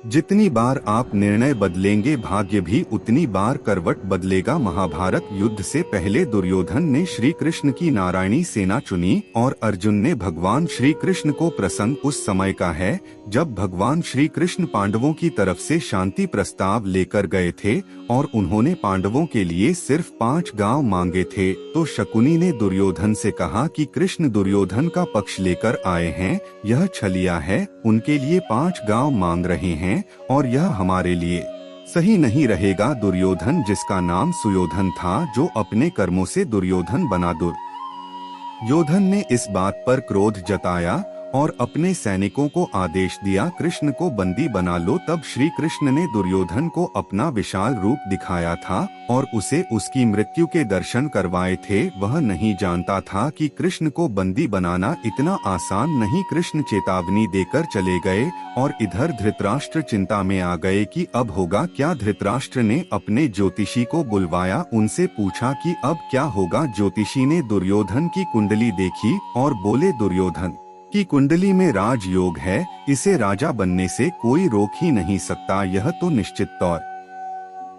जितनी बार आप निर्णय बदलेंगे भाग्य भी उतनी बार करवट बदलेगा। महाभारत युद्ध से पहले दुर्योधन ने श्री कृष्ण की नारायणी सेना चुनी और अर्जुन ने भगवान श्री कृष्ण को। प्रसंग उस समय का है जब भगवान श्री कृष्ण पांडवों की तरफ से शांति प्रस्ताव लेकर गए थे और उन्होंने पांडवों के लिए सिर्फ 5 गांव मांगे थे। तो शकुनी ने दुर्योधन से कहा कि कृष्ण दुर्योधन का पक्ष लेकर आए हैं, यह छलिया है, उनके लिए 5 गांव मांग रहे हैं और यह हमारे लिए सही नहीं रहेगा। दुर्योधन, जिसका नाम सुयोधन था, जो अपने कर्मों से दुर्योधन बना। दुर्योधन ने इस बात पर क्रोध जताया और अपने सैनिकों को आदेश दिया, कृष्ण को बंदी बना लो। तब श्री कृष्ण ने दुर्योधन को अपना विशाल रूप दिखाया था और उसे उसकी मृत्यु के दर्शन करवाए थे। वह नहीं जानता था कि कृष्ण को बंदी बनाना इतना आसान नहीं। कृष्ण चेतावनी देकर चले गए और इधर धृतराष्ट्र चिंता में आ गए कि अब होगा क्या। धृतराष्ट्र ने अपने ज्योतिषी को बुलवाया, उनसे पूछा कि अब क्या होगा। ज्योतिषी ने दुर्योधन की कुंडली देखी और बोले, दुर्योधन की कुंडली में राजयोग है, इसे राजा बनने से कोई रोक ही नहीं सकता, यह तो निश्चित तौर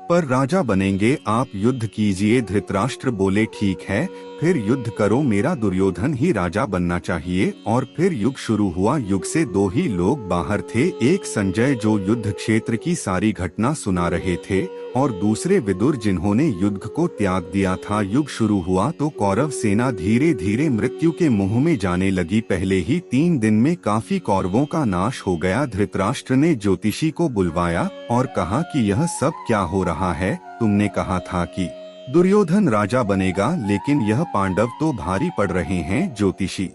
पर राजा बनेंगे। आप युद्ध कीजिए। धृतराष्ट्र बोले, ठीक है, फिर युद्ध करो, मेरा दुर्योधन ही राजा बनना चाहिए। और फिर युग शुरू हुआ। युग से 2 ही लोग बाहर थे, एक संजय जो युद्ध क्षेत्र की सारी घटना सुना रहे थे और दूसरे विदुर जिन्होंने युद्ध को त्याग दिया था। युग शुरू हुआ तो कौरव सेना धीरे धीरे मृत्यु के मुंह में जाने लगी। पहले ही 3 दिन में काफी कौरवों का नाश हो गया। धृतराष्ट्र ने ज्योतिषी को बुलवाया और कहा कि यह सब क्या हो रहा है, तुमने कहा था कि दुर्योधन राजा बनेगा, लेकिन यह पांडव तो भारी पड़ रहे हैं। ज्योतिषी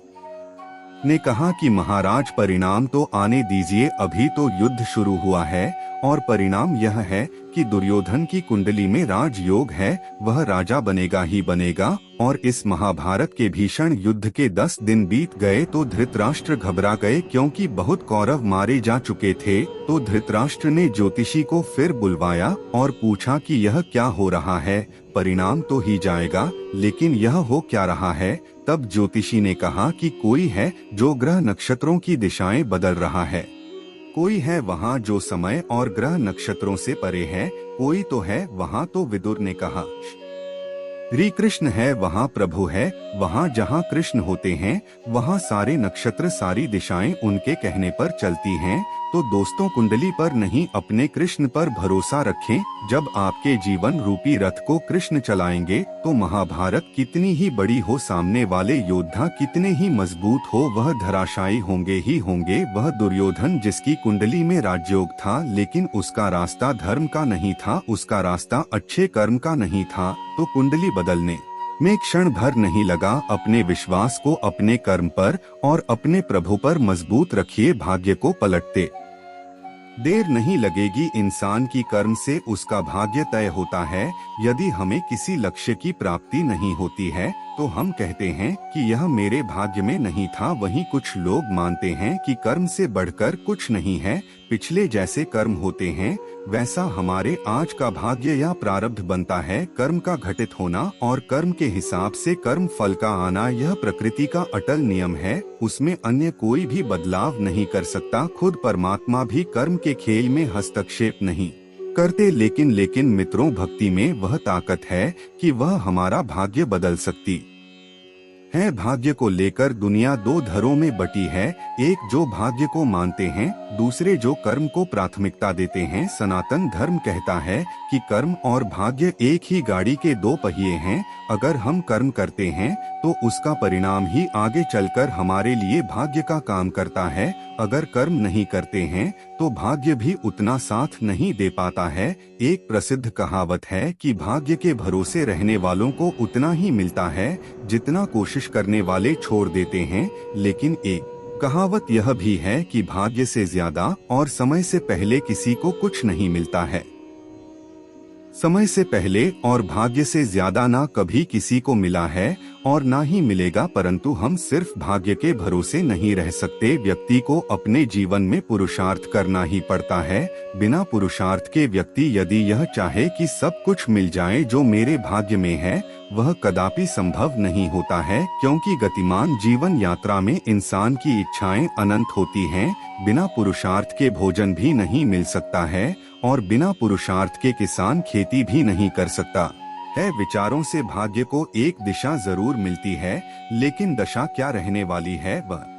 ने कहा कि महाराज, परिणाम तो आने दीजिए, अभी तो युद्ध शुरू हुआ है और परिणाम यह है कि दुर्योधन की कुंडली में राजयोग है, वह राजा बनेगा ही बनेगा। और इस महाभारत के भीषण युद्ध के 10 दिन बीत गए तो धृतराष्ट्र घबरा गए, क्योंकि बहुत कौरव मारे जा चुके थे। तो धृतराष्ट्र ने ज्योतिषी को फिर बुलवाया और पूछा कि यह क्या हो रहा है, परिणाम तो ही जाएगा, लेकिन यह हो क्या रहा है। तब ज्योतिषी ने कहा कि कोई है जो ग्रह नक्षत्रों की दिशाएं बदल रहा है, कोई है वहाँ जो समय और ग्रह नक्षत्रों से परे है, कोई तो है वहाँ। तो विदुर ने कहा, श्री कृष्ण है वहाँ, प्रभु है वहाँ, जहाँ कृष्ण होते हैं वहाँ सारे नक्षत्र सारी दिशाएं उनके कहने पर चलती हैं। तो दोस्तों, कुंडली पर नहीं, अपने कृष्ण पर भरोसा रखें। जब आपके जीवन रूपी रथ को कृष्ण चलाएंगे तो महाभारत कितनी ही बड़ी हो, सामने वाले योद्धा कितने ही मजबूत हो, वह धराशायी होंगे ही होंगे। वह दुर्योधन जिसकी कुंडली में राजयोग था, लेकिन उसका रास्ता धर्म का नहीं था, उसका रास्ता अच्छे कर्म का नहीं था। तो कुंडली बदलने में क्षण भर नहीं लगा। अपने विश्वास को अपने कर्म पर और अपने प्रभु पर मजबूत रखिए, भाग्य को पलटते देर नहीं लगेगी। इंसान की कर्म से उसका भाग्य तय होता है। यदि हमें किसी लक्ष्य की प्राप्ति नहीं होती है तो हम कहते हैं कि यह मेरे भाग्य में नहीं था। वहीं कुछ लोग मानते हैं कि कर्म से बढ़कर कुछ नहीं है, पिछले जैसे कर्म होते हैं वैसा हमारे आज का भाग्य या प्रारब्ध बनता है। कर्म का घटित होना और कर्म के हिसाब से कर्म फल का आना, यह प्रकृति का अटल नियम है, उसमें अन्य कोई भी बदलाव नहीं कर सकता। खुद परमात्मा भी कर्म के खेल में हस्तक्षेप नहीं करते। लेकिन मित्रों, भक्ति में वह ताकत है कि वह हमारा भाग्य बदल सकती है। भाग्य को लेकर दुनिया 2 धड़ों में बटी है, एक जो भाग्य को मानते हैं, दूसरे जो कर्म को प्राथमिकता देते हैं। सनातन धर्म कहता है कि कर्म और भाग्य एक ही गाड़ी के 2 पहिए हैं। अगर हम कर्म करते हैं तो उसका परिणाम ही आगे चलकर हमारे लिए भाग्य का काम करता है। अगर कर्म नहीं करते हैं तो भाग्य भी उतना साथ नहीं दे पाता है। एक प्रसिद्ध कहावत है कि भाग्य के भरोसे रहने वालों को उतना ही मिलता है जितना कोशिश करने वाले छोड़ देते हैं। लेकिन एक कहावत यह भी है कि भाग्य से ज्यादा और समय से पहले किसी को कुछ नहीं मिलता है। समय से पहले और भाग्य से ज्यादा ना कभी किसी को मिला है और ना ही मिलेगा, परंतु हम सिर्फ भाग्य के भरोसे नहीं रह सकते। व्यक्ति को अपने जीवन में पुरुषार्थ करना ही पड़ता है। बिना पुरुषार्थ के व्यक्ति यदि यह चाहे कि सब कुछ मिल जाए जो मेरे भाग्य में है, वह कदापि संभव नहीं होता है, क्योंकि गतिमान जीवन यात्रा में इंसान की इच्छाएं अनंत होती हैं। बिना पुरुषार्थ के भोजन भी नहीं मिल सकता है और बिना पुरुषार्थ के किसान खेती भी नहीं कर सकता है। विचारों से भाग्य को एक दिशा जरूर मिलती है, लेकिन दशा क्या रहने वाली है वह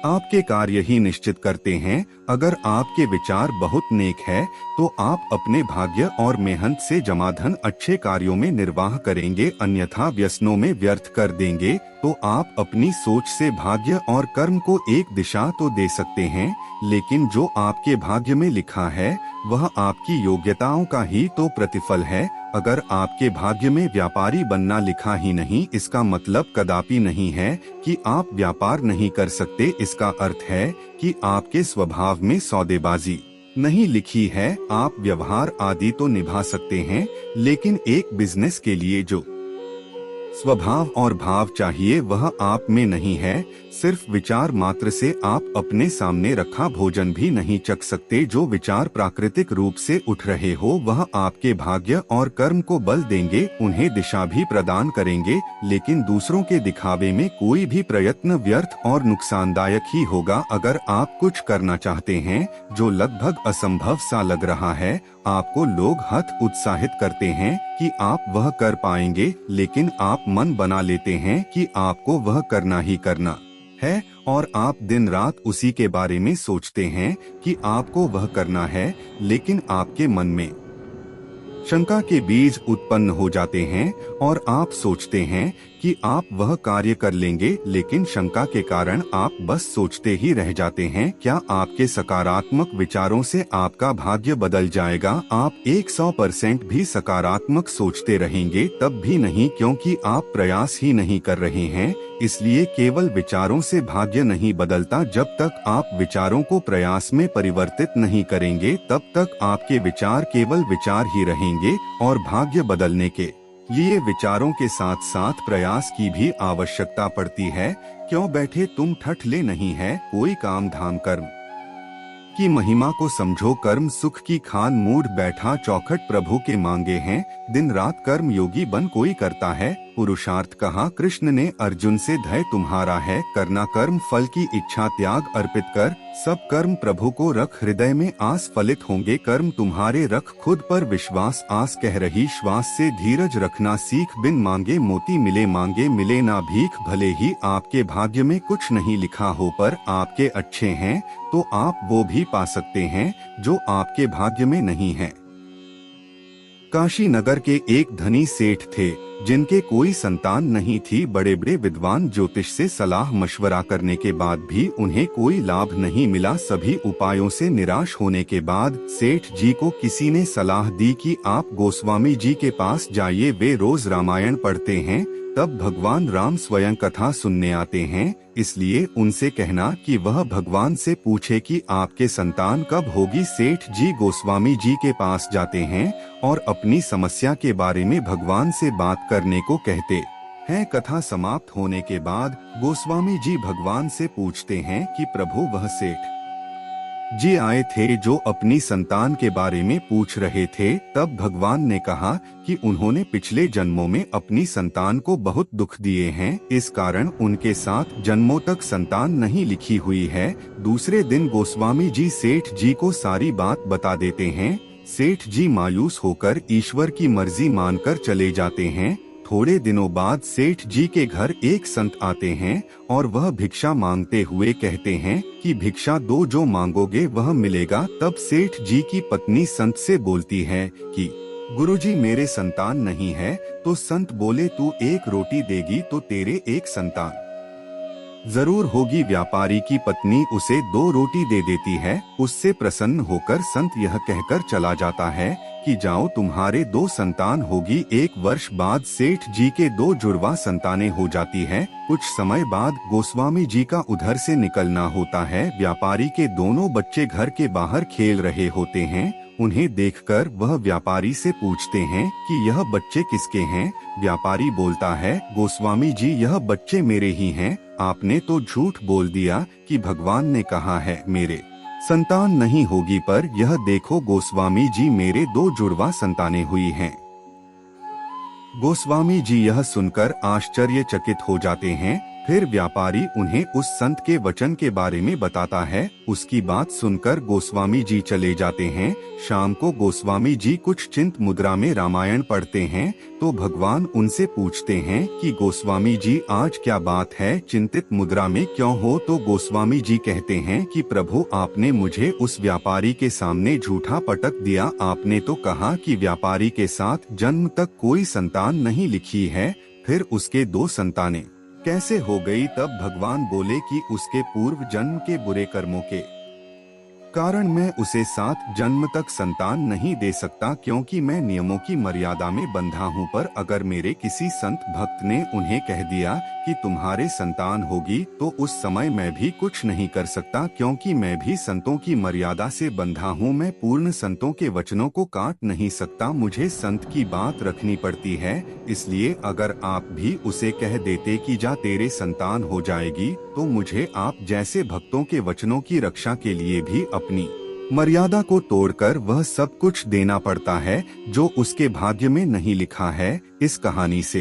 आपके कार्य ही निश्चित करते हैं। अगर आपके विचार बहुत नेक है तो आप अपने भाग्य और मेहनत से जमा धन अच्छे कार्यों में निर्वाह करेंगे, अन्यथा व्यसनों में व्यर्थ कर देंगे। तो आप अपनी सोच से भाग्य और कर्म को एक दिशा तो दे सकते हैं, लेकिन जो आपके भाग्य में लिखा है वह आपकी योग्यताओं का ही तो प्रतिफल है। अगर आपके भाग्य में व्यापारी बनना लिखा ही नहीं, इसका मतलब कदापि नहीं है कि आप व्यापार नहीं कर सकते। इसका अर्थ है कि आपके स्वभाव में सौदेबाजी नहीं लिखी है। आप व्यवहार आदि तो निभा सकते हैं, लेकिन एक बिजनेस के लिए जो स्वभाव और भाव चाहिए वह आप में नहीं है। सिर्फ विचार मात्र से आप अपने सामने रखा भोजन भी नहीं चख सकते। जो विचार प्राकृतिक रूप से उठ रहे हो वह आपके भाग्य और कर्म को बल देंगे, उन्हें दिशा भी प्रदान करेंगे, लेकिन दूसरों के दिखावे में कोई भी प्रयत्न व्यर्थ और नुकसानदायक ही होगा। अगर आप कुछ करना चाहते हैं जो लगभग असंभव सा लग रहा है, आपको लोग हत उत्साहित करते हैं कि आप वह कर पाएंगे, लेकिन आप मन बना लेते हैं कि आपको वह करना ही करना है और आप दिन रात उसी के बारे में सोचते हैं कि आपको वह करना है, लेकिन आपके मन में शंका के बीज उत्पन्न हो जाते हैं और आप सोचते हैं कि आप वह कार्य कर लेंगे, लेकिन शंका के कारण आप बस सोचते ही रह जाते हैं। क्या आपके सकारात्मक विचारों से आपका भाग्य बदल जाएगा? आप 100% भी सकारात्मक सोचते रहेंगे तब भी नहीं, क्योंकि आप प्रयास ही नहीं कर रहे हैं। इसलिए केवल विचारों से भाग्य नहीं बदलता। जब तक आप विचारों को प्रयास में परिवर्तित नहीं करेंगे, तब तक आपके विचार केवल विचार ही रहेंगे और भाग्य बदलने के लिए विचारों के साथ साथ प्रयास की भी आवश्यकता पड़ती है। क्यों बैठे तुम ठठले नहीं है कोई काम धाम? कर्म की महिमा को समझो। कर्म सुख की खान, मूड बैठा चौखट प्रभु के मांगे हैं। दिन रात कर्म योगी बन कोई करता है। पुरुषार्थ कहा कृष्ण ने अर्जुन से, धैर्य तुम्हारा है करना कर्म, फल की इच्छा त्याग अर्पित कर। सब कर्म प्रभु को रख, हृदय में आस फलित होंगे कर्म तुम्हारे। रख खुद पर विश्वास, आस कह रही श्वास से धीरज रखना सीख। बिन मांगे मोती मिले, मांगे मिले ना भीख। भले ही आपके भाग्य में कुछ नहीं लिखा हो, पर आपके अच्छे हैं तो आप वो भी पा सकते हैं जो आपके भाग्य में नहीं है। काशी नगर के एक धनी सेठ थे जिनके कोई संतान नहीं थी। बड़े बड़े विद्वान ज्योतिष से सलाह मशवरा करने के बाद भी उन्हें कोई लाभ नहीं मिला। सभी उपायों से निराश होने के बाद सेठ जी को किसी ने सलाह दी कि आप गोस्वामी जी के पास जाइए, वे रोज रामायण पढ़ते हैं। तब भगवान राम स्वयं कथा सुनने आते हैं, इसलिए उनसे कहना कि वह भगवान से पूछे कि आपके संतान कब होगी। सेठ जी गोस्वामी जी के पास जाते हैं और अपनी समस्या के बारे में भगवान से बात करने को कहते हैं। कथा समाप्त होने के बाद गोस्वामी जी भगवान से पूछते हैं कि प्रभु, वह सेठ जी आए थे जो अपनी संतान के बारे में पूछ रहे थे। तब भगवान ने कहा कि उन्होंने पिछले जन्मों में अपनी संतान को बहुत दुख दिए हैं, इस कारण उनके साथ जन्मों तक संतान नहीं लिखी हुई है। दूसरे दिन गोस्वामी जी सेठ जी को सारी बात बता देते हैं। सेठ जी मायूस होकर ईश्वर की मर्जी मानकर चले जाते हैं। थोड़े दिनों बाद सेठ जी के घर एक संत आते हैं और वह भिक्षा मांगते हुए कहते हैं कि भिक्षा दो, जो मांगोगे वह मिलेगा। तब सेठ जी की पत्नी संत से बोलती है कि गुरुजी, मेरे संतान नहीं है। तो संत बोले, तू एक रोटी देगी तो तेरे एक संतान जरूर होगी। व्यापारी की पत्नी उसे 2 रोटी दे देती है। उससे प्रसन्न होकर संत यह कहकर चला जाता है कि जाओ, तुम्हारे 2 संतान होगी। 1 वर्ष बाद सेठ जी के 2 जुड़वा संतानें हो जाती है। कुछ समय बाद गोस्वामी जी का उधर से निकलना होता है। व्यापारी के दोनों बच्चे घर के बाहर खेल रहे होते हैं। उन्हें देखकर वह व्यापारी से पूछते हैं कि यह बच्चे किसके हैं। व्यापारी बोलता है, गोस्वामी जी यह बच्चे मेरे ही हैं। आपने तो झूठ बोल दिया कि भगवान ने कहा है मेरे संतान नहीं होगी, पर यह देखो गोस्वामी जी मेरे 2 जुड़वा संतानें हुई हैं। गोस्वामी जी यह सुनकर आश्चर्यचकित हो जाते हैं। फिर व्यापारी उन्हें उस संत के वचन के बारे में बताता है। उसकी बात सुनकर गोस्वामी जी चले जाते हैं। शाम को गोस्वामी जी कुछ चिंत मुद्रा में रामायण पढ़ते हैं तो भगवान उनसे पूछते हैं कि गोस्वामी जी आज क्या बात है, चिंतित मुद्रा में क्यों हो। तो गोस्वामी जी कहते हैं कि प्रभु आपने मुझे उस व्यापारी के सामने झूठा पटक दिया। आपने तो कहा कि व्यापारी के साथ जन्म तक कोई संतान नहीं लिखी है, फिर उसके 2 संतानें कैसे हो गई। तब भगवान बोले कि उसके पूर्व जन्म के बुरे कर्मों के कारण मैं उसे 7 जन्म तक संतान नहीं दे सकता, क्योंकि मैं नियमों की मर्यादा में बंधा हूँ। पर अगर मेरे किसी संत भक्त ने उन्हें कह दिया कि तुम्हारे संतान होगी, तो उस समय मैं भी कुछ नहीं कर सकता, क्योंकि मैं भी संतों की मर्यादा से बंधा हूँ। मैं पूर्ण संतों के वचनों को काट नहीं सकता, मुझे संत की बात रखनी पड़ती है। इसलिए अगर आप भी उसे कह देते कि जा तेरे संतान हो जाएगी, तो मुझे आप जैसे भक्तों के वचनों की रक्षा के लिए भी अपनी मर्यादा को तोड़कर वह सब कुछ देना पड़ता है जो उसके भाग्य में नहीं लिखा है। इस कहानी से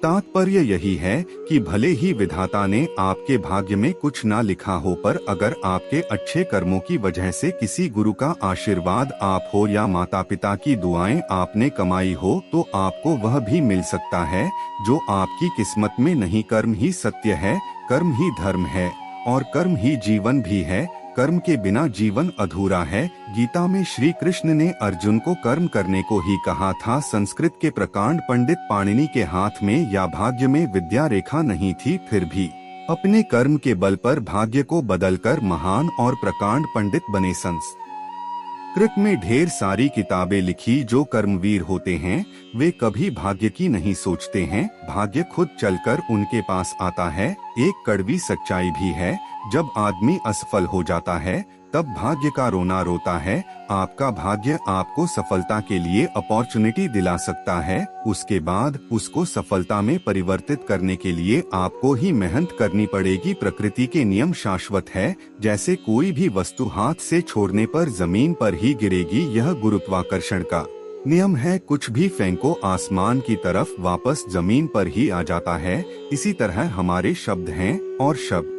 तात्पर्य यही है कि भले ही विधाता ने आपके भाग्य में कुछ ना लिखा हो, पर अगर आपके अच्छे कर्मों की वजह से किसी गुरु का आशीर्वाद आप हो या माता पिता की दुआएं आपने कमाई हो, तो आपको वह भी मिल सकता है जो आपकी किस्मत में नहीं। कर्म ही सत्य है, कर्म ही धर्म है और कर्म ही जीवन भी है। कर्म के बिना जीवन अधूरा है। गीता में श्री कृष्ण ने अर्जुन को कर्म करने को ही कहा था। संस्कृत के प्रकांड पंडित पाणिनि के हाथ में या भाग्य में विद्या रेखा नहीं थी, फिर भी अपने कर्म के बल पर भाग्य को बदलकर महान और प्रकांड पंडित बने। संस्कृत में ढेर सारी किताबें लिखी। जो कर्मवीर होते हैं वे कभी भाग्य की नहीं सोचते हैं, भाग्य खुद चलकर उनके पास आता है। एक कड़वी सच्चाई भी है, जब आदमी असफल हो जाता है तब भाग्य का रोना रोता है। आपका भाग्य आपको सफलता के लिए अपॉर्चुनिटी दिला सकता है, उसके बाद उसको सफलता में परिवर्तित करने के लिए आपको ही मेहनत करनी पड़ेगी। प्रकृति के नियम शाश्वत है, जैसे कोई भी वस्तु हाथ से छोड़ने पर जमीन पर ही गिरेगी। यह गुरुत्वाकर्षण का नियम है, कुछ भी फेंको आसमान की तरफ वापस जमीन पर ही आ जाता है। इसी तरह हमारे शब्द हैं और शब्द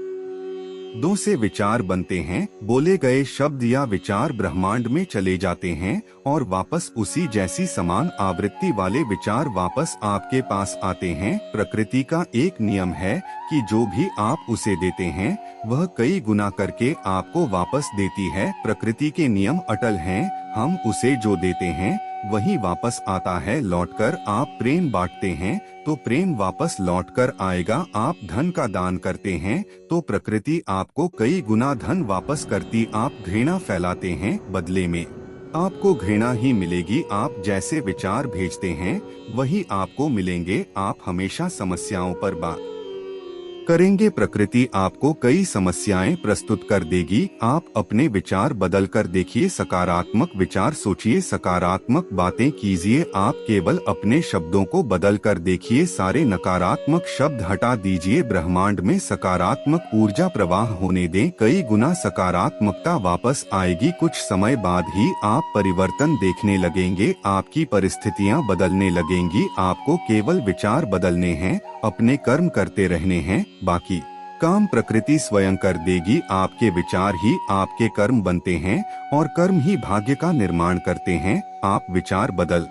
दो से विचार बनते हैं। बोले गए शब्द या विचार ब्रह्मांड में चले जाते हैं और वापस उसी जैसी समान आवृत्ति वाले विचार वापस आपके पास आते हैं। प्रकृति का एक नियम है कि जो भी आप उसे देते हैं वह कई गुना करके आपको वापस देती है। प्रकृति के नियम अटल हैं, हम उसे जो देते हैं वही वापस आता है लौटकर। आप प्रेम बांटते हैं तो प्रेम वापस लौटकर आएगा। आप धन का दान करते हैं तो प्रकृति आपको कई गुना धन वापस करती। आप घृणा फैलाते हैं, बदले में आपको घृणा ही मिलेगी। आप जैसे विचार भेजते हैं वही आपको मिलेंगे। आप हमेशा समस्याओं पर बात करेंगे, प्रकृति आपको कई समस्याएं प्रस्तुत कर देगी। आप अपने विचार बदल कर देखिए, सकारात्मक विचार सोचिए, सकारात्मक बातें कीजिए। आप केवल अपने शब्दों को बदल कर देखिए, सारे नकारात्मक शब्द हटा दीजिए। ब्रह्मांड में सकारात्मक ऊर्जा प्रवाह होने दें, कई गुना सकारात्मकता वापस आएगी। कुछ समय बाद ही आप परिवर्तन देखने लगेंगे, आपकी परिस्थितियां बदलने लगेंगी। आपको केवल विचार बदलने हैं, अपने कर्म करते रहने हैं, बाकी काम प्रकृति स्वयं कर देगी। आपके विचार ही आपके कर्म बनते हैं और कर्म ही भाग्य का निर्माण करते हैं। आप विचार बदल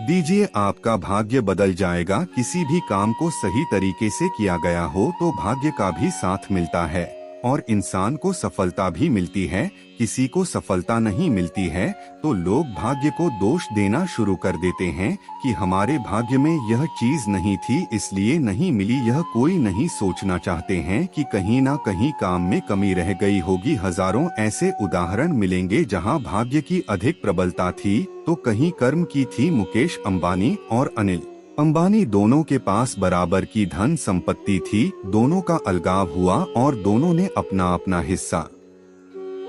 दीजिए, आपका भाग्य बदल जाएगा। किसी भी काम को सही तरीके से किया गया हो तो भाग्य का भी साथ मिलता है और इंसान को सफलता भी मिलती है। किसी को सफलता नहीं मिलती है तो लोग भाग्य को दोष देना शुरू कर देते हैं कि हमारे भाग्य में यह चीज नहीं थी इसलिए नहीं मिली। यह कोई नहीं सोचना चाहते हैं कि कहीं ना कहीं काम में कमी रह गई होगी। हजारों ऐसे उदाहरण मिलेंगे जहां भाग्य की अधिक प्रबलता थी तो कहीं कर्म की थी। मुकेश अंबानी और अनिल अंबानी दोनों के पास बराबर की धन संपत्ति थी, दोनों का अलगाव हुआ और दोनों ने अपना अपना हिस्सा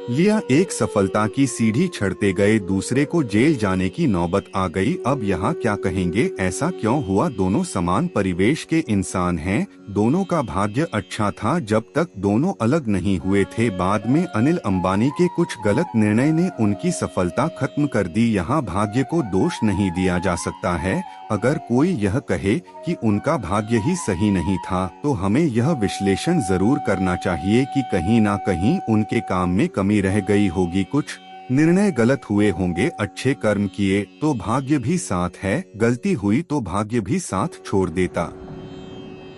लिया। एक सफलता की सीढ़ी चढ़ते गए दूसरे को जेल जाने की नौबत आ गई। अब यहाँ क्या कहेंगे, ऐसा क्यों हुआ? दोनों समान परिवेश के इंसान हैं, दोनों का भाग्य अच्छा था जब तक दोनों अलग नहीं हुए थे। बाद में अनिल अंबानी के कुछ गलत निर्णय ने उनकी सफलता खत्म कर दी। यहाँ भाग्य को दोष नहीं दिया जा सकता है। अगर कोई यह कहे कि उनका भाग्य ही सही नहीं था, तो हमें यह विश्लेषण जरूर करना चाहिए कि कहीं ना कहीं उनके काम में कमी रह गई होगी, कुछ निर्णय गलत हुए होंगे। अच्छे कर्म किए तो भाग्य भी साथ है, गलती हुई तो भाग्य भी साथ छोड़ देता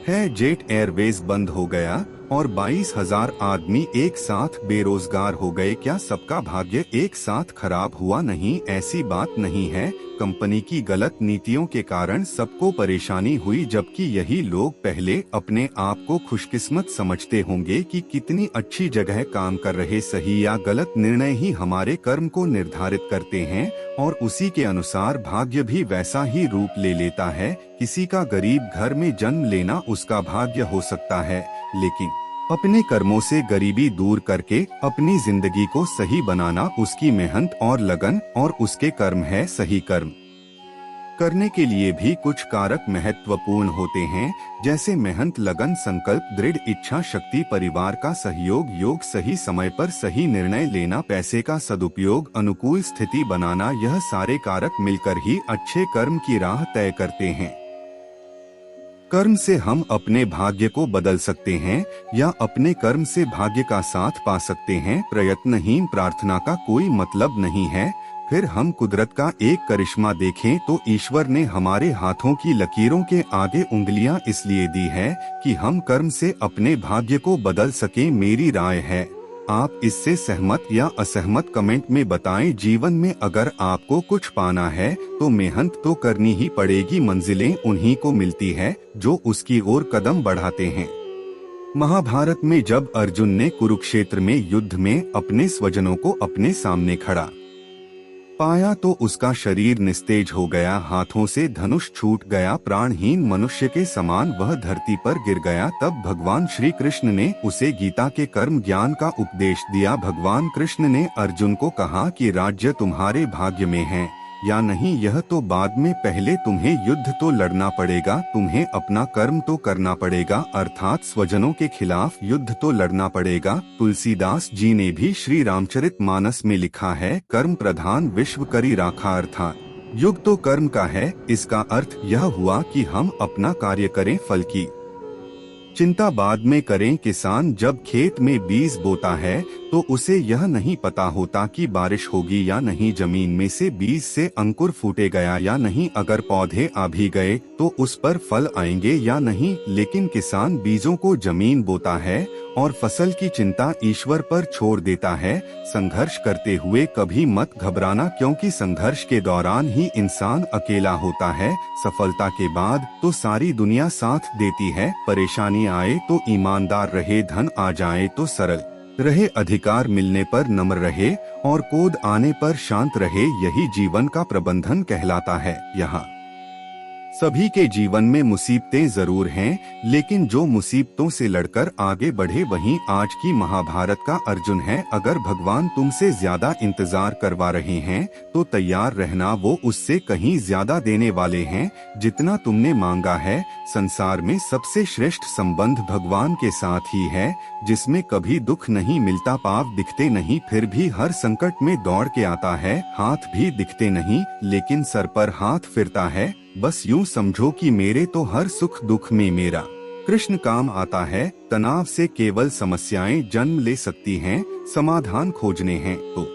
है। जेट एयरवेज बंद हो गया और 22,000 आदमी एक साथ बेरोजगार हो गए। क्या सबका भाग्य एक साथ खराब हुआ? नहीं, ऐसी बात नहीं है। कंपनी की गलत नीतियों के कारण सबको परेशानी हुई, जबकि यही लोग पहले अपने आप को खुशकिस्मत समझते होंगे कि कितनी अच्छी जगह काम कर रहे। सही या गलत निर्णय ही हमारे कर्म को निर्धारित करते हैं और उसी के अनुसार भाग्य भी वैसा ही रूप ले लेता है। किसी का गरीब घर में जन्म लेना उसका भाग्य हो सकता है, लेकिन अपने कर्मों से गरीबी दूर करके अपनी जिंदगी को सही बनाना उसकी मेहनत और लगन और उसके कर्म है। सही कर्म करने के लिए भी कुछ कारक महत्वपूर्ण होते हैं, जैसे मेहनत, लगन, संकल्प, दृढ़ इच्छा शक्ति, परिवार का सहयोग, योग, सही समय पर सही निर्णय लेना, पैसे का सदुपयोग, अनुकूल स्थिति बनाना। यह सारे कारक मिलकर ही अच्छे कर्म की राह तय करते हैं। कर्म से हम अपने भाग्य को बदल सकते हैं या अपने कर्म से भाग्य का साथ पा सकते हैं। प्रयत्नहीन प्रार्थना का कोई मतलब नहीं है। फिर हम कुदरत का एक करिश्मा देखें तो ईश्वर ने हमारे हाथों की लकीरों के आगे उंगलियां इसलिए दी है कि हम कर्म से अपने भाग्य को बदल सकें। मेरी राय है, आप इससे सहमत या असहमत कमेंट में बताएं। जीवन में अगर आपको कुछ पाना है तो मेहनत तो करनी ही पड़ेगी। मंजिलें उन्हीं को मिलती है जो उसकी ओर कदम बढ़ाते हैं। महाभारत में जब अर्जुन ने कुरुक्षेत्र में युद्ध में अपने स्वजनों को अपने सामने खड़ा पाया तो उसका शरीर निस्तेज हो गया, हाथों से धनुष छूट गया, प्राणहीन मनुष्य के समान वह धरती पर गिर गया। तब भगवान श्री कृष्ण ने उसे गीता के कर्म ज्ञान का उपदेश दिया। भगवान कृष्ण ने अर्जुन को कहा कि राज्य तुम्हारे भाग्य में है या नहीं यह तो बाद में, पहले तुम्हें युद्ध तो लड़ना पड़ेगा, तुम्हें अपना कर्म तो करना पड़ेगा, अर्थात स्वजनों के खिलाफ युद्ध तो लड़ना पड़ेगा। तुलसीदास जी ने भी श्री रामचरितमानस में लिखा है, कर्म प्रधान विश्व करी राखा, अर्थात युग तो कर्म का है। इसका अर्थ यह हुआ कि हम अपना कार्य करें, फल की चिंता बाद में करें। किसान जब खेत में बीज बोता है तो उसे यह नहीं पता होता कि बारिश होगी या नहीं, जमीन में से बीज से अंकुर फूटे गया या नहीं, अगर पौधे आ भी गए तो उस पर फल आएंगे या नहीं। लेकिन किसान बीजों को जमीन बोता है और फसल की चिंता ईश्वर पर छोड़ देता है। संघर्ष करते हुए कभी मत घबराना, क्योंकि संघर्ष के दौरान ही इंसान अकेला होता है। सफलता के बाद तो सारी दुनिया साथ देती है। परेशानी आए तो ईमानदार रहे, धन आ जाए तो सरल रहे, अधिकार मिलने पर नम्र रहे और क्रोध आने पर शांत रहे। यही जीवन का प्रबंधन कहलाता है। यहाँ सभी के जीवन में मुसीबतें जरूर हैं, लेकिन जो मुसीबतों से लड़कर आगे बढ़े वहीं आज की महाभारत का अर्जुन है। अगर भगवान तुमसे ज्यादा इंतजार करवा रहे हैं तो तैयार रहना, वो उससे कहीं ज्यादा देने वाले हैं जितना तुमने मांगा है। संसार में सबसे श्रेष्ठ संबंध भगवान के साथ ही है, जिसमें कभी दुख नहीं मिलता, पाप दिखते नहीं फिर भी हर संकट में दौड़ के आता है, हाथ भी दिखते नहीं लेकिन सर पर हाथ फिरता है। बस यूं समझो कि मेरे तो हर सुख दुख में मेरा कृष्ण काम आता है। तनाव से केवल समस्याएं जन्म ले सकती हैं, समाधान खोजने हैं तो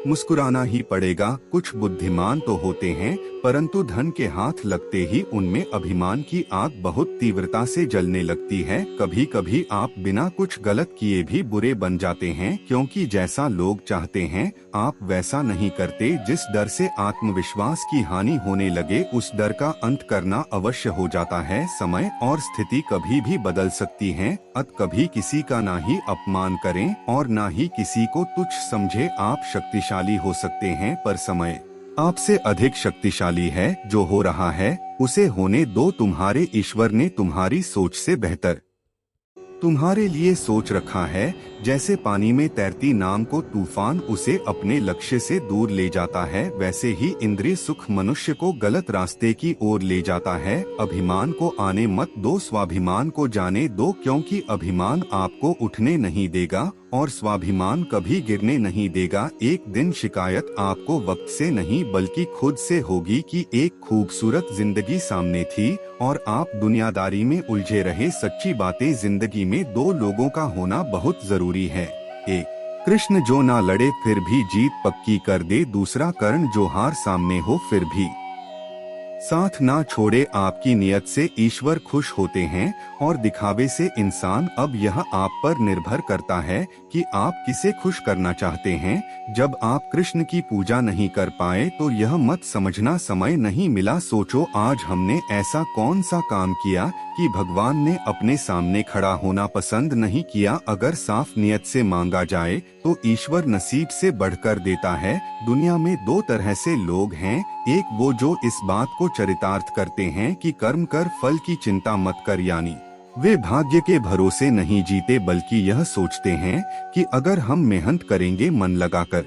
मुस्कुराना ही पड़ेगा। कुछ बुद्धिमान तो होते हैं, परंतु धन के हाथ लगते ही उनमें अभिमान की आग बहुत तीव्रता से जलने लगती है। कभी कभी आप बिना कुछ गलत किए भी बुरे बन जाते हैं, क्योंकि जैसा लोग चाहते हैं आप वैसा नहीं करते। जिस डर से आत्मविश्वास की हानि होने लगे उस डर का अंत करना अवश्य हो जाता है। समय और स्थिति कभी भी बदल सकती हैं, कभी किसी का ना ही अपमान करें और ना ही किसी को तुच्छ समझे। आप शक्तिशाली हो सकते हैं पर समय आपसे अधिक शक्तिशाली है। जो हो रहा है उसे होने दो, तुम्हारे ईश्वर ने तुम्हारी सोच से बेहतर तुम्हारे लिए सोच रखा है। जैसे पानी में तैरती नाव को तूफान उसे अपने लक्ष्य से दूर ले जाता है, वैसे ही इंद्रिय सुख मनुष्य को गलत रास्ते की ओर ले जाता है। अभिमान को आने मत दो, स्वाभिमान को जाने दो, क्योंकि अभिमान आपको उठने नहीं देगा और स्वाभिमान कभी गिरने नहीं देगा। एक दिन शिकायत आपको वक्त से नहीं बल्कि खुद से होगी कि एक खूबसूरत जिंदगी सामने थी और आप दुनियादारी में उलझे रहे। सच्ची बातें जिंदगी में दो लोगों का होना बहुत जरूरी है। एक कृष्ण जो ना लड़े फिर भी जीत पक्की कर दे, दूसरा कर्ण जो हार सामने हो फिर भी साथ ना छोड़े। आपकी नियत से ईश्वर खुश होते हैं और दिखावे से इंसान। अब यह आप पर निर्भर करता है कि आप किसे खुश करना चाहते हैं। जब आप कृष्ण की पूजा नहीं कर पाए तो यह मत समझना समय नहीं मिला। सोचो आज हमने ऐसा कौन सा काम किया कि भगवान ने अपने सामने खड़ा होना पसंद नहीं किया। अगर साफ नियत से मांगा जाए तो ईश्वर नसीब से बढ़कर देता है। दुनिया में दो तरह से लोग हैं, एक वो जो इस बात को चरितार्थ करते हैं कि कर्म कर फल की चिंता मत कर, यानी वे भाग्य के भरोसे नहीं जीते बल्कि यह सोचते हैं कि अगर हम मेहनत करेंगे, मन लगाकर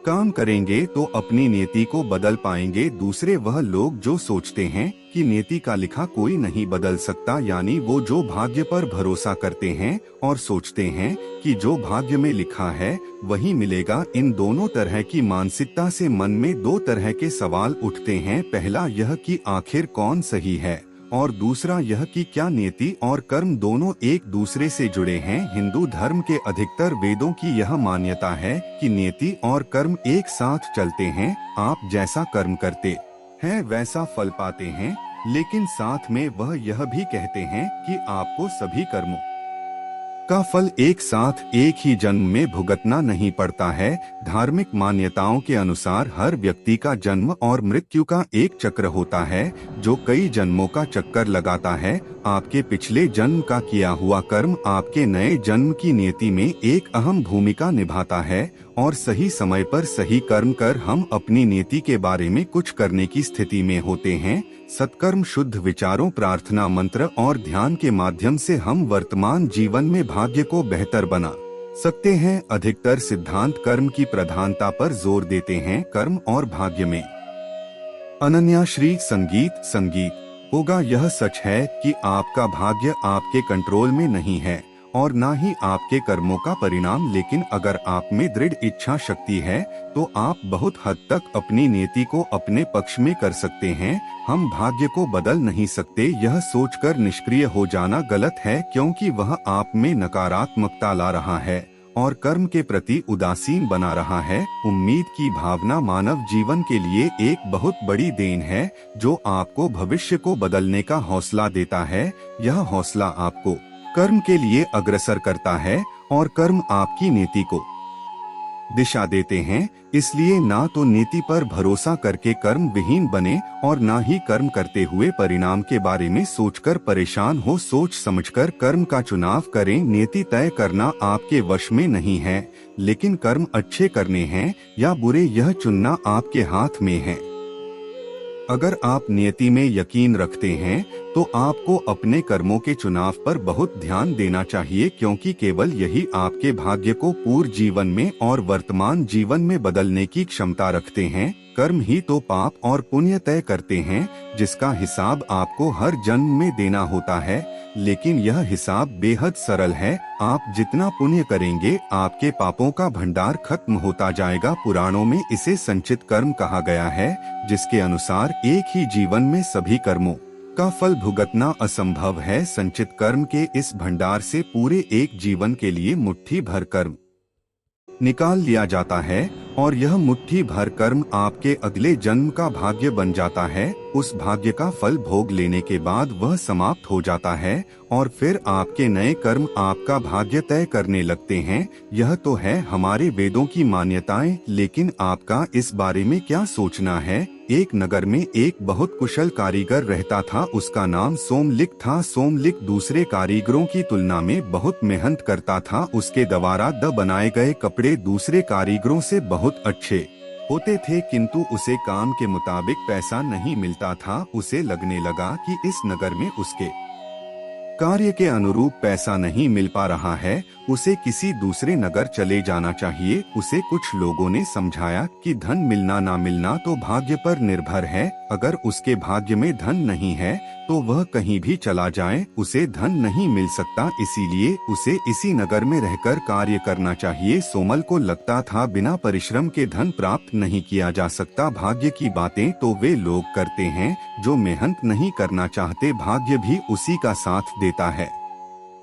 काम करेंगे तो अपनी नियति को बदल पाएंगे। दूसरे वह लोग जो सोचते हैं कि नियति का लिखा कोई नहीं बदल सकता, यानी वो जो भाग्य पर भरोसा करते हैं और सोचते हैं कि जो भाग्य में लिखा है वही मिलेगा। इन दोनों तरह की मानसिकता से मन में दो तरह के सवाल उठते हैं। पहला यह कि आखिर कौन सही है और दूसरा यह कि क्या नियति और कर्म दोनों एक दूसरे से जुड़े हैं। हिंदू धर्म के अधिकतर वेदों की यह मान्यता है कि नियति और कर्म एक साथ चलते हैं। आप जैसा कर्म करते हैं वैसा फल पाते हैं, लेकिन साथ में वह यह भी कहते हैं कि आपको सभी कर्मों का फल एक साथ एक ही जन्म में भुगतना नहीं पड़ता है। धार्मिक मान्यताओं के अनुसार हर व्यक्ति का जन्म और मृत्यु का एक चक्र होता है जो कई जन्मों का चक्कर लगाता है। आपके पिछले जन्म का किया हुआ कर्म आपके नए जन्म की नियति में एक अहम भूमिका निभाता है और सही समय पर सही कर्म कर हम अपनी नियति के बारे में कुछ करने की स्थिति में होते हैं। सत्कर्म, शुद्ध विचारों, प्रार्थना, मंत्र और ध्यान के माध्यम से हम वर्तमान जीवन में भाग्य को बेहतर बना सकते हैं। अधिकतर सिद्धांत कर्म की प्रधानता पर जोर देते हैं। कर्म और भाग्य में अनन्या श्री संगीत होगा। यह सच है कि आपका भाग्य आपके कंट्रोल में नहीं है और ना ही आपके कर्मों का परिणाम, लेकिन अगर आप में दृढ़ इच्छा शक्ति है तो आप बहुत हद तक अपनी नियति को अपने पक्ष में कर सकते हैं। हम भाग्य को बदल नहीं सकते, यह सोचकर निष्क्रिय हो जाना गलत है, क्योंकि वह आप में नकारात्मकता ला रहा है और कर्म के प्रति उदासीन बना रहा है। उम्मीद की भावना मानव जीवन के लिए एक बहुत बड़ी देन है जो आपको भविष्य को बदलने का हौसला देता है। यह हौसला आपको कर्म के लिए अग्रसर करता है और कर्म आपकी नीति को दिशा देते हैं। इसलिए ना तो नीति पर भरोसा करके कर्म विहीन बने और ना ही कर्म करते हुए परिणाम के बारे में सोचकर परेशान हो। सोच समझकर कर्म का चुनाव करें। नीति तय करना आपके वश में नहीं है, लेकिन कर्म अच्छे करने हैं या बुरे यह चुनना आपके हाथ में है। अगर आप नियति में यकीन रखते हैं तो आपको अपने कर्मों के चुनाव पर बहुत ध्यान देना चाहिए, क्योंकि केवल यही आपके भाग्य को पूर्व जीवन में और वर्तमान जीवन में बदलने की क्षमता रखते हैं। कर्म ही तो पाप और पुण्य तय करते हैं, जिसका हिसाब आपको हर जन्म में देना होता है, लेकिन यह हिसाब बेहद सरल है। आप जितना पुण्य करेंगे आपके पापों का भंडार खत्म होता जाएगा। पुराणों में इसे संचित कर्म कहा गया है, जिसके अनुसार एक ही जीवन में सभी कर्मों का फल भुगतना असंभव है। संचित कर्म के इस भंडार से पूरे एक जीवन के लिए मुट्ठी भर कर्म निकाल लिया जाता है और यह मुट्ठी भर कर्म आपके अगले जन्म का भाग्य बन जाता है। उस भाग्य का फल भोग लेने के बाद वह समाप्त हो जाता है और फिर आपके नए कर्म आपका भाग्य तय करने लगते हैं। यह तो है हमारे वेदों की मान्यताएं, लेकिन आपका इस बारे में क्या सोचना है? एक नगर में एक बहुत कुशल कारीगर रहता था। उसका नाम सोमलिक था। सोमलिक दूसरे कारीगरों की तुलना में बहुत मेहनत करता था। उसके द्वारा बनाए गए कपड़े दूसरे कारीगरों से बहुत अच्छे होते थे, किंतु उसे काम के मुताबिक पैसा नहीं मिलता था। उसे लगने लगा कि इस नगर में उसके कार्य के अनुरूप पैसा नहीं मिल पा रहा है, उसे किसी दूसरे नगर चले जाना चाहिए। उसे कुछ लोगों ने समझाया कि धन मिलना ना मिलना तो भाग्य पर निर्भर है, अगर उसके भाग्य में धन नहीं है तो वह कहीं भी चला जाए उसे धन नहीं मिल सकता, इसीलिए उसे इसी नगर में रहकर कार्य करना चाहिए। सोमल को लगता था बिना परिश्रम के धन प्राप्त नहीं किया जा सकता। भाग्य की बातें तो वे लोग करते हैं जो मेहनत नहीं करना चाहते, भाग्य भी उसी का साथ देता है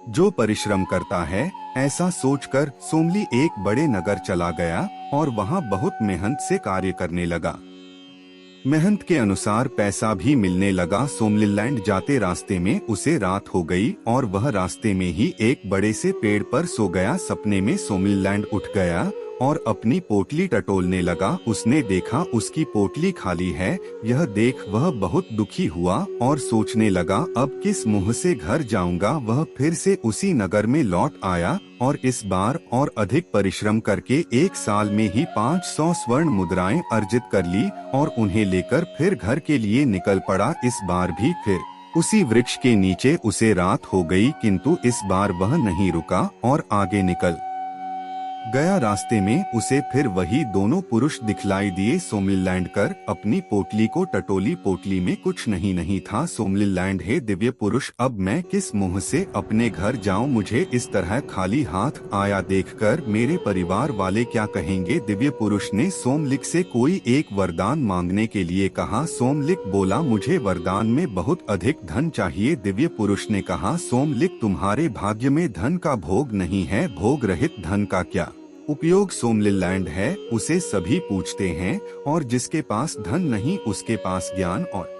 जो परिश्रम करता है। ऐसा सोचकर सोमली एक बड़े नगर चला गया और वहाँ बहुत मेहनत से कार्य करने लगा। मेहनत के अनुसार पैसा भी मिलने लगा। सोमलीलैंड जाते रास्ते में उसे रात हो गई और वह रास्ते में ही एक बड़े से पेड़ पर सो गया। सपने में सोमलीलैंड उठ गया और अपनी पोटली टटोलने लगा। उसने देखा उसकी पोटली खाली है। यह देख वह बहुत दुखी हुआ और सोचने लगा अब किस मुंह से घर जाऊंगा। वह फिर से उसी नगर में लौट आया और इस बार और अधिक परिश्रम करके 1 साल में ही 500 स्वर्ण मुद्राएं अर्जित कर ली और उन्हें लेकर फिर घर के लिए निकल पड़ा। इस बार भी फिर उसी वृक्ष के नीचे उसे रात हो गई, किंतु इस बार वह नहीं रुका और आगे निकल गया। रास्ते में उसे फिर वही दोनों पुरुष दिखलाई दिए। सोमलीलैंड कर अपनी पोटली को टटोली, पोटली में कुछ नहीं था। सोमलीलैंड, हे दिव्य पुरुष, अब मैं किस मुंह से अपने घर जाऊं? मुझे इस तरह खाली हाथ आया देखकर मेरे परिवार वाले क्या कहेंगे? दिव्य पुरुष ने सोमलिक से कोई एक वरदान मांगने के लिए कहा। सोमलिक बोला मुझे वरदान में बहुत अधिक धन चाहिए। दिव्य पुरुष ने कहा सोमलिक तुम्हारे भाग्य में धन का भोग नहीं है, भोग रहित धन का क्या उपयोग? सोमलीलैंड है उसे सभी पूछते हैं और जिसके पास धन नहीं उसके पास ज्ञान और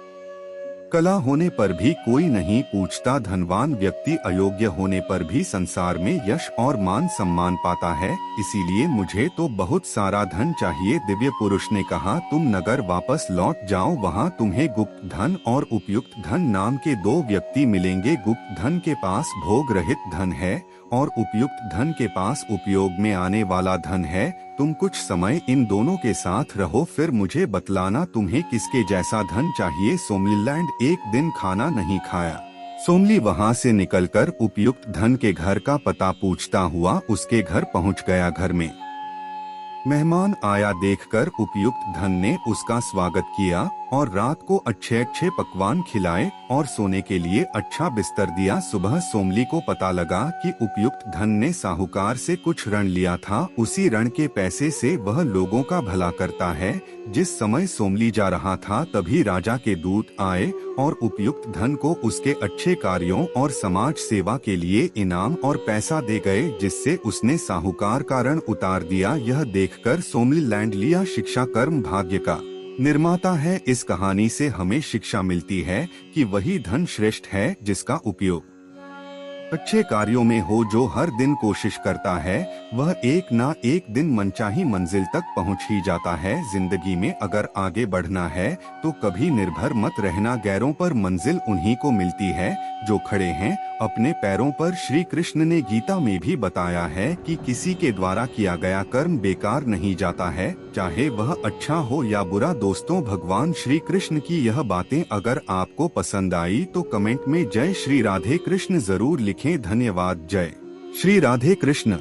कला होने पर भी कोई नहीं पूछता। धनवान व्यक्ति अयोग्य होने पर भी संसार में यश और मान सम्मान पाता है, इसीलिए मुझे तो बहुत सारा धन चाहिए। दिव्य पुरुष ने कहा तुम नगर वापस लौट जाओ, वहाँ तुम्हें गुप्त धन और उपयुक्त धन नाम के 2 व्यक्ति मिलेंगे। गुप्त धन के पास भोग रहित धन है और उपयुक्त धन के पास उपयोग में आने वाला धन है। तुम कुछ समय इन दोनों के साथ रहो, फिर मुझे बतलाना तुम्हें किसके जैसा धन चाहिए। सोमलीलैंड एक दिन खाना नहीं खाया। सोमली वहाँ से निकलकर उपयुक्त धन के घर का पता पूछता हुआ उसके घर पहुँच गया। घर में मेहमान आया देखकर उपयुक्त धन ने उसका स्वागत किया और रात को अच्छे अच्छे पकवान खिलाए और सोने के लिए अच्छा बिस्तर दिया। सुबह सोमली को पता लगा कि उपयुक्त धन ने साहूकार से कुछ ऋण लिया था, उसी ऋण के पैसे से वह लोगों का भला करता है। जिस समय सोमली जा रहा था तभी राजा के दूत आए और उपयुक्त धन को उसके अच्छे कार्यों और समाज सेवा के लिए इनाम और पैसा दे गए, जिससे उसने साहूकार का ऋण उतार दिया। यह देखकर सोमलीलैंड लिया शिक्षा कर्म भाग्य का निर्माता है। इस कहानी से हमें शिक्षा मिलती है कि वही धन श्रेष्ठ है जिसका उपयोग अच्छे कार्यों में हो। जो हर दिन कोशिश करता है वह एक ना एक दिन मनचाही मंजिल तक पहुंच ही जाता है। जिंदगी में अगर आगे बढ़ना है तो कभी निर्भर मत रहना, गैरों पर मंजिल उन्हीं को मिलती है जो खड़े हैं अपने पैरों पर। श्री कृष्ण ने गीता में भी बताया है कि किसी के द्वारा किया गया कर्म बेकार नहीं जाता है, चाहे वह अच्छा हो या बुरा। दोस्तों, भगवान श्री कृष्ण की यह बातें अगर आपको पसंद आई तो कमेंट में जय श्री राधे कृष्ण जरूर लिखें। धन्यवाद। जय श्री राधे कृष्ण।